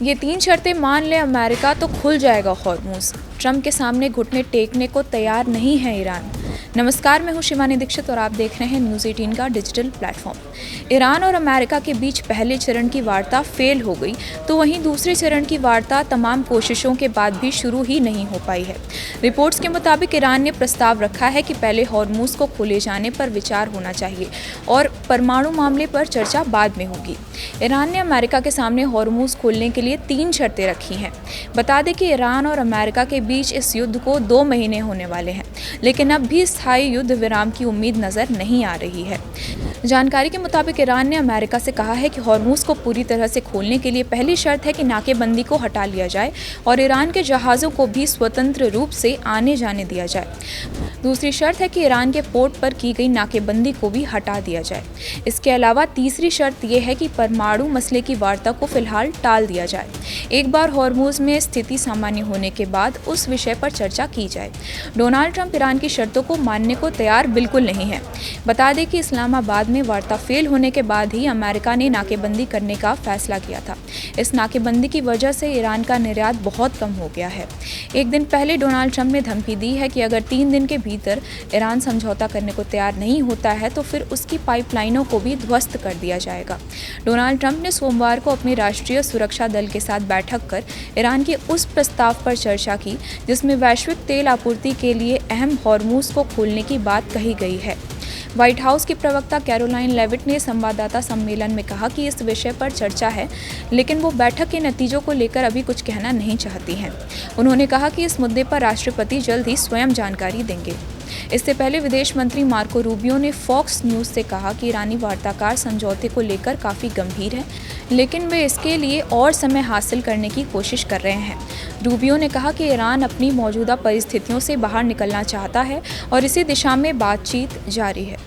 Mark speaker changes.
Speaker 1: ये 3 शर्तें मान ले अमेरिका तो खुल जाएगा हॉर्मूज। ट्रंप के सामने घुटने टेकने को तैयार नहीं है ईरान। नमस्कार, मैं हूं शिवानी दीक्षित और आप देख रहे हैं न्यूज़ 18 का डिजिटल प्लेटफॉर्म। ईरान और अमेरिका के बीच पहले चरण की वार्ता फेल हो गई, तो वहीं दूसरे चरण की वार्ता तमाम कोशिशों के बाद भी शुरू ही नहीं हो पाई है। रिपोर्ट्स के मुताबिक ईरान ने प्रस्ताव रखा है कि पहले हॉर्मूज को खोले जाने पर विचार होना चाहिए और परमाणु मामले पर चर्चा बाद में होगी। ईरान ने अमेरिका के सामने हॉर्मूज खोलने के लिए 3 शर्तें रखी हैं। बता दें कि ईरान और अमेरिका के बीच इस युद्ध को 2 महीने होने वाले हैं, लेकिन अब भी स्थायी युद्ध विराम की उम्मीद नजर नहीं आ रही है। जानकारी के मुताबिक ईरान ने अमेरिका से कहा है कि हॉर्मूज को पूरी तरह से खोलने के लिए पहली शर्त है कि नाकेबंदी को हटा लिया जाए और ईरान के जहाज़ों को भी स्वतंत्र रूप से आने जाने दिया जाए। दूसरी शर्त है कि ईरान के पोर्ट पर की गई नाकेबंदी को भी हटा दिया जाए। इसके अलावा तीसरी शर्त यह है कि परमाणु मसले की वार्ता को फिलहाल टाल दिया जाए। एक बार हॉर्मूज में स्थिति सामान्य होने के बाद उस विषय पर चर्चा की जाए। डोनाल्ड ट्रंप ईरान की शर्तों को मानने को तैयार बिल्कुल नहीं है। बता दें कि इस्लामाबाद में वार्ता फेल होने के बाद ही अमेरिका ने नाकेबंदी करने का फैसला किया था। इस नाकेबंदी की वजह से ईरान का निर्यात बहुत कम हो गया है। एक दिन पहले डोनाल्ड ट्रंप ने धमकी दी है कि अगर 3 दिन के भीतर ईरान समझौता करने को तैयार नहीं होता है तो फिर उसकी पाइपलाइनों को भी ध्वस्त कर दिया जाएगा। डोनाल्ड ट्रंप ने सोमवार को अपने राष्ट्रीय सुरक्षा दल के साथ बैठक कर ईरान के उस प्रस्ताव पर चर्चा की जिसमें वैश्विक तेल आपूर्ति के लिए अहम हॉर्मूज को खोलने की बात कही गई है। व्हाइट हाउस की प्रवक्ता कैरोलाइन लेविट ने संवाददाता सम्मेलन में कहा कि इस विषय पर चर्चा है, लेकिन वो बैठक के नतीजों को लेकर अभी कुछ कहना नहीं चाहती हैं। उन्होंने कहा कि इस मुद्दे पर राष्ट्रपति जल्द ही स्वयं जानकारी देंगे। इससे पहले विदेश मंत्री मार्को रूबियो ने फॉक्स न्यूज़ से कहा कि ईरानी वार्ताकार समझौते को लेकर काफ़ी गंभीर हैं, लेकिन वे इसके लिए और समय हासिल करने की कोशिश कर रहे हैं। रूबियो ने कहा कि ईरान अपनी मौजूदा परिस्थितियों से बाहर निकलना चाहता है और इसी दिशा में बातचीत जारी है।